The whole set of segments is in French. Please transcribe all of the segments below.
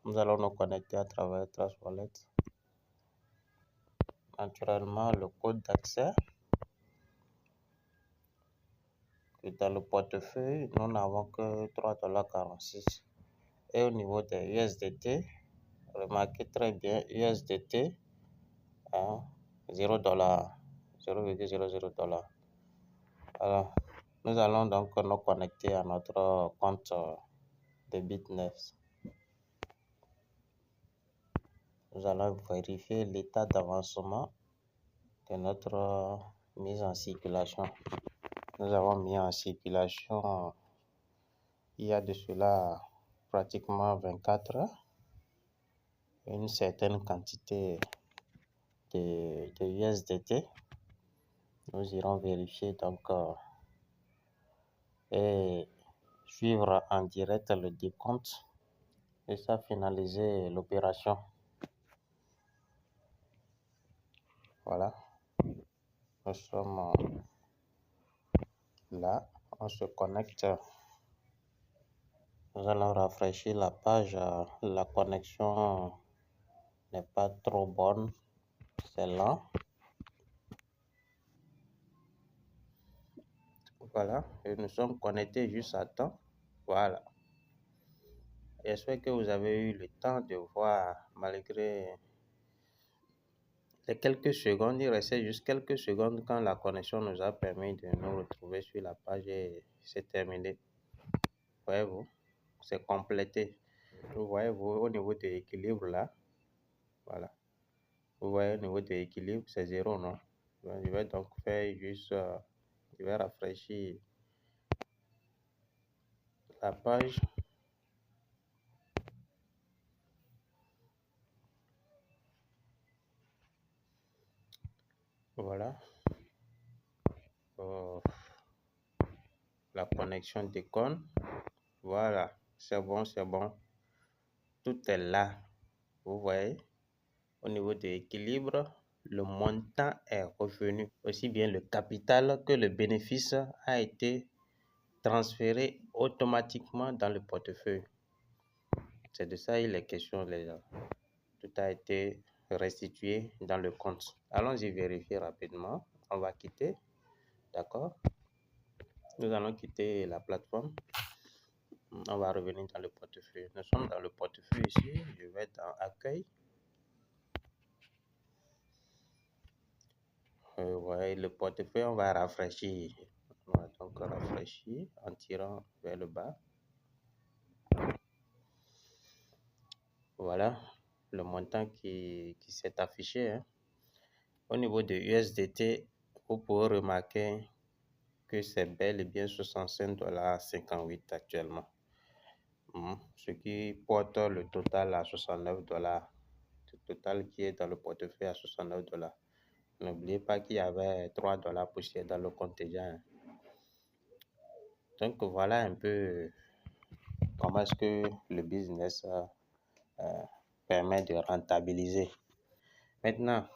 Nous allons nous connecter à travers Trust Wallet. Naturellement, le code d'accès. Et dans le portefeuille, nous n'avons que 3,46 $. Et au niveau des USDT, remarquez très bien, USDT, 0 $, 0,00 $. Alors, nous allons donc nous connecter à notre compte de Bitnex. Nous allons vérifier l'état d'avancement de notre mise en circulation. Nous avons mis en circulation il y a de cela pratiquement 24 heures une certaine quantité de USDT. Nous irons vérifier donc et suivre en direct le décompte et ça finaliser l'opération. Voilà, nous sommes là, on se connecte. Nous allons rafraîchir la page. La connexion n'est pas trop bonne, c'est lent. Voilà, et nous sommes connectés juste à temps. Voilà. J'espère que vous avez eu le temps de voir, malgré les quelques secondes, il restait juste quelques secondes quand la connexion nous a permis de nous retrouver sur la page et c'est terminé. Voyez-vous, c'est complété. Vous voyez, vous, au niveau de l'équilibre là, voilà. Vous voyez, au niveau de l'équilibre, c'est 0, non? Je vais donc faire juste, je vais rafraîchir la page. Voilà. La connexion déconne. Voilà, c'est bon, c'est bon. Tout est là. Vous voyez, au niveau de l'équilibre, le montant est revenu. Aussi bien le capital que le bénéfice a été transféré automatiquement dans le portefeuille. C'est de ça il est question, les gens. Tout a été restitué dans le compte. Allons-y vérifier rapidement. On va quitter. D'accord? Nous allons quitter la plateforme. On va revenir dans le portefeuille. Nous sommes dans le portefeuille ici. Je vais dans Accueil. Ouais, le portefeuille, on va rafraîchir. On va donc rafraîchir en tirant vers le bas. Voilà le montant qui s'est affiché. Hein. Au niveau de USDT, vous pouvez remarquer que c'est bel et bien 65,58 $ actuellement. Ce qui porte le total à 69 $. Le total qui est dans le portefeuille à 69 $. N'oubliez pas qu'il y avait 3 $ poussière dans le compte déjà. Hein. Donc voilà un peu comment est-ce que le business permet de rentabiliser. Maintenant,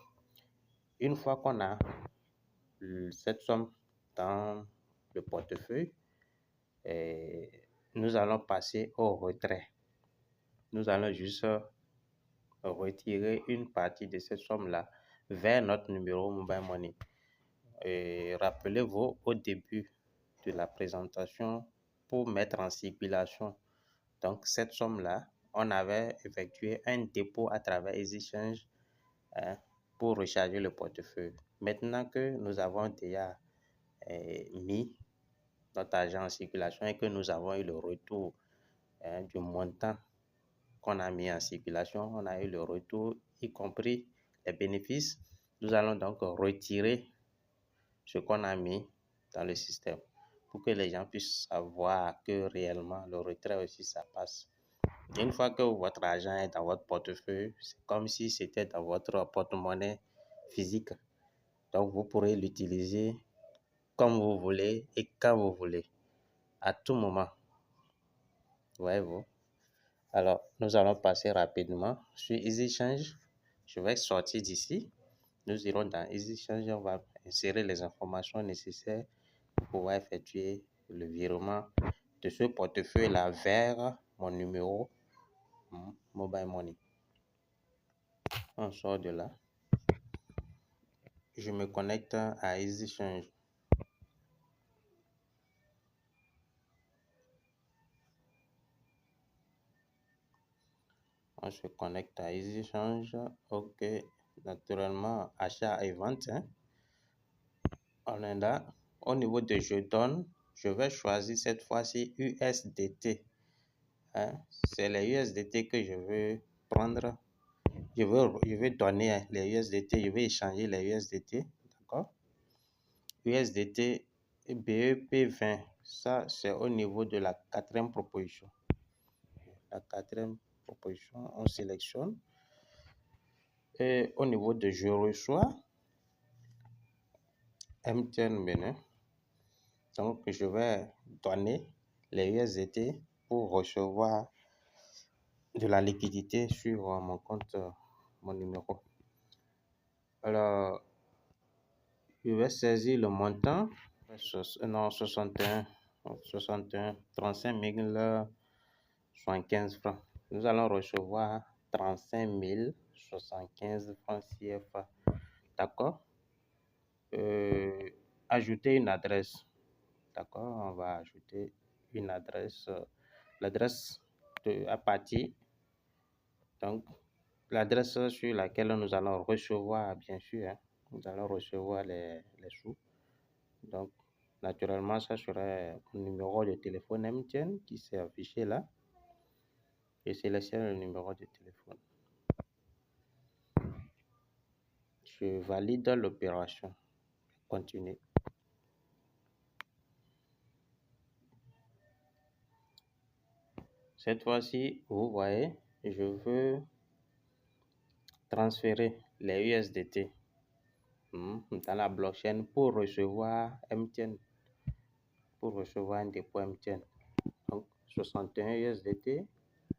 une fois qu'on a cette somme dans le portefeuille, nous allons passer au retrait. Nous allons juste retirer une partie de cette somme-là vers notre numéro Mobile Money. Et rappelez-vous, au début de la présentation, pour mettre en circulation donc cette somme-là, on avait effectué un dépôt à travers EasyChange pour recharger le portefeuille. Maintenant que nous avons déjà mis notre argent en circulation et que nous avons eu le retour du montant qu'on a mis en circulation, on a eu le retour, y compris les bénéfices. Nous allons donc retirer ce qu'on a mis dans le système pour que les gens puissent savoir que réellement le retrait aussi ça passe. Une fois que votre argent est dans votre portefeuille, c'est comme si c'était dans votre porte-monnaie physique. Donc vous pourrez l'utiliser comme vous voulez et quand vous voulez, à tout moment. Voyez-vous. Alors, nous allons passer rapidement sur EasyChange. Je vais sortir d'ici. Nous irons dans EasyChange. On va insérer les informations nécessaires pour pouvoir effectuer le virement de ce portefeuille-là vers mon numéro Mobile Money. On sort de là. Je me connecte à EasyChange. On se connecte à EasyChange. OK. Naturellement, achat et vente. On est là. Au niveau de je donne, je vais choisir cette fois-ci USDT. C'est les USDT que je veux prendre. Je veux donner les USDT. Je vais échanger les USDT. D'accord? USDT BEP20. Ça, c'est au niveau de la quatrième proposition. La quatrième proposition, on sélectionne. Et au niveau de je reçois, MTN Bénin. Donc, je vais donner les USDT pour recevoir de la liquidité sur mon compte, mon numéro. Alors, je vais saisir le montant, non, 61, 35 075 francs. Nous allons recevoir 35 075 francs CFA. D'accord? Ajouter une adresse. D'accord? On va ajouter une adresse. L'adresse à partir. Donc, l'adresse sur laquelle nous allons recevoir, bien sûr, nous allons recevoir les sous. Donc, naturellement, ça serait le numéro de téléphone MTN qui s'est affiché là. Je sélectionne le numéro de téléphone. Je valide l'opération. Continue. Cette fois-ci, vous voyez, je veux transférer les USDT dans la blockchain pour recevoir MTN, pour recevoir un dépôt MTN. Donc, 61 USDT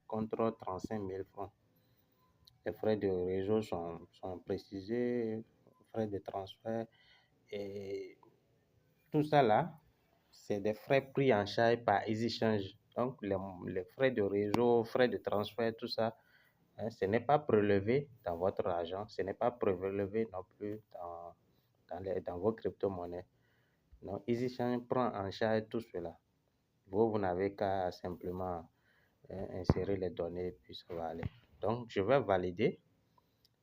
contre 35 000 francs. Les frais de réseau sont précisés, frais de transfert et tout ça là, c'est des frais pris en charge par EasyChange. Donc, les frais de réseau, frais de transfert, tout ça, ce n'est pas prélevé dans votre argent, ce n'est pas prélevé non plus dans vos crypto-monnaies. Donc, EasyChange prend en charge tout cela. Vous n'avez qu'à simplement insérer les données, puis ça va aller. Donc, je vais valider.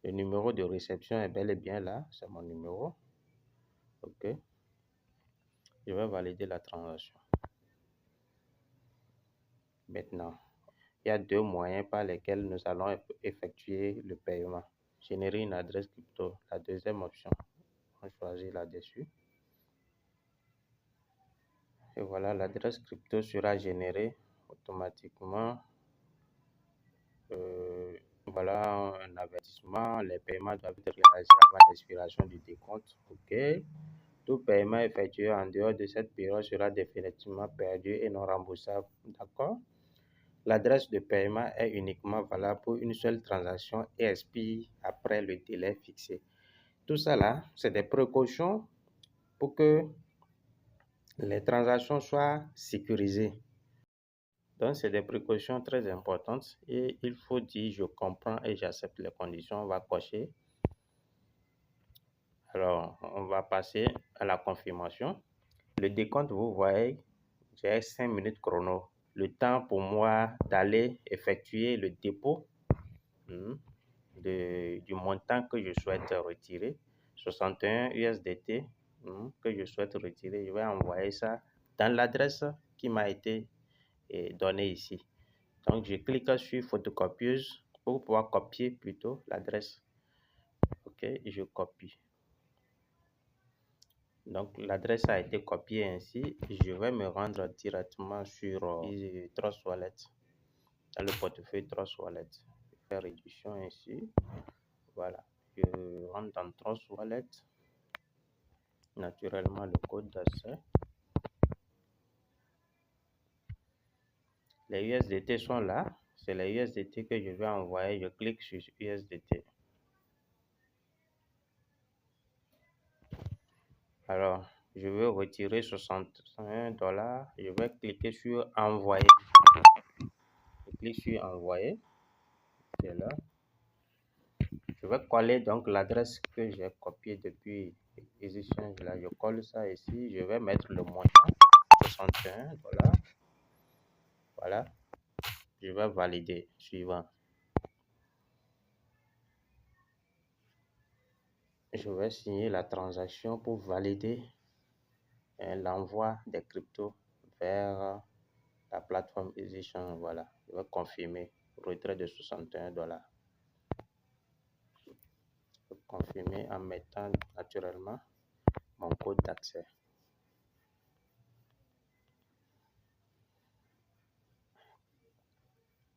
Le numéro de réception est bel et bien là, c'est mon numéro. OK. Je vais valider la transaction. Maintenant, il y a deux moyens par lesquels nous allons effectuer le paiement. Générer une adresse crypto, la deuxième option. On choisit là-dessus. Et voilà, l'adresse crypto sera générée automatiquement. Voilà un avertissement. Les paiements doivent être réalisés avant l'expiration du décompte. OK. Tout paiement effectué en dehors de cette période sera définitivement perdu et non remboursable. D'accord? L'adresse de paiement est uniquement valable pour une seule transaction et expire après le délai fixé. Tout ça là, c'est des précautions pour que les transactions soient sécurisées. Donc, c'est des précautions très importantes et il faut dire je comprends et j'accepte les conditions. On va cocher. Alors, on va passer à la confirmation. Le décompte, vous voyez, j'ai 5 minutes chrono. Le temps pour moi d'aller effectuer le dépôt du montant que je souhaite retirer, 61 USDT que je souhaite retirer. Je vais envoyer ça dans l'adresse qui m'a été donnée ici. Donc, je clique sur photocopieuse pour pouvoir copier plutôt l'adresse. OK, je copie. Donc, l'adresse a été copiée ainsi. Je vais me rendre directement sur Trust Wallet, dans le portefeuille Trust Wallet. Je fais réduction ainsi. Voilà. Je rentre dans Trust Wallet. Naturellement, le code d'accès. Les USDT sont là. C'est les USDT que je vais envoyer. Je clique sur USDT. Alors, je veux retirer 61 $. Je vais cliquer sur envoyer. Je clique sur envoyer. qui est là. Je vais coller donc l'adresse que j'ai copiée depuis EasyChange. Là, je colle ça ici. Je vais mettre le montant, 61 $. Voilà. Je vais valider. Suivant. Je vais signer la transaction pour valider l'envoi des cryptos vers la plateforme EasyChange. Voilà. Je vais confirmer. Retrait de 61 $. Je vais confirmer en mettant naturellement mon code d'accès.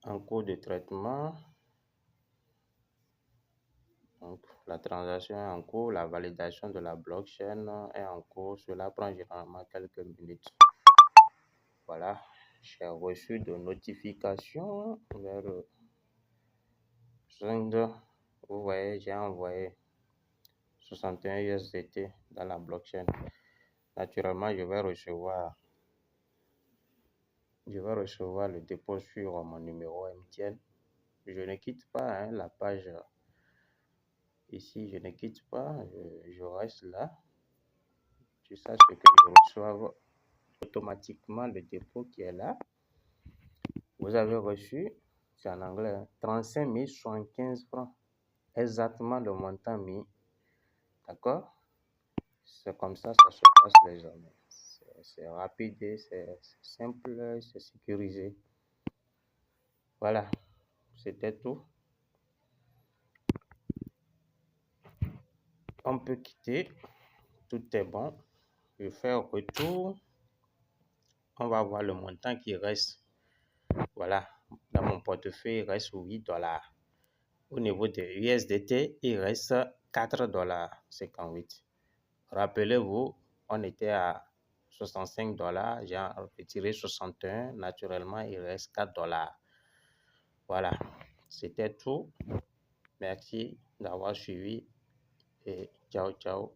En cours de traitement. Donc, la transaction est en cours, la validation de la blockchain est en cours. Cela prend généralement quelques minutes. Voilà, j'ai reçu de notifications vers 5 heures. Vous voyez, j'ai envoyé 61 USDT dans la blockchain. Naturellement, je vais recevoir le dépôt sur mon numéro MTN. Je ne quitte pas la page. Ici, je ne quitte pas, je reste là. Jusqu'à ce que je reçoive automatiquement le dépôt qui est là. Vous avez reçu, c'est en anglais, 35 075 francs. Exactement le montant mis. D'accord? C'est comme ça se passe désormais. C'est rapide, c'est simple, c'est sécurisé. Voilà, c'était tout. On peut quitter. Tout est bon. Je fais un retour. On va voir le montant qui reste. Voilà, dans mon portefeuille, il reste 8 $. Au niveau de USDT, il reste 4,58 $. Rappelez-vous, on était à 65 $, j'ai retiré 61, naturellement, il reste 4 $. Voilà, c'était tout. Merci d'avoir suivi et ciao, ciao.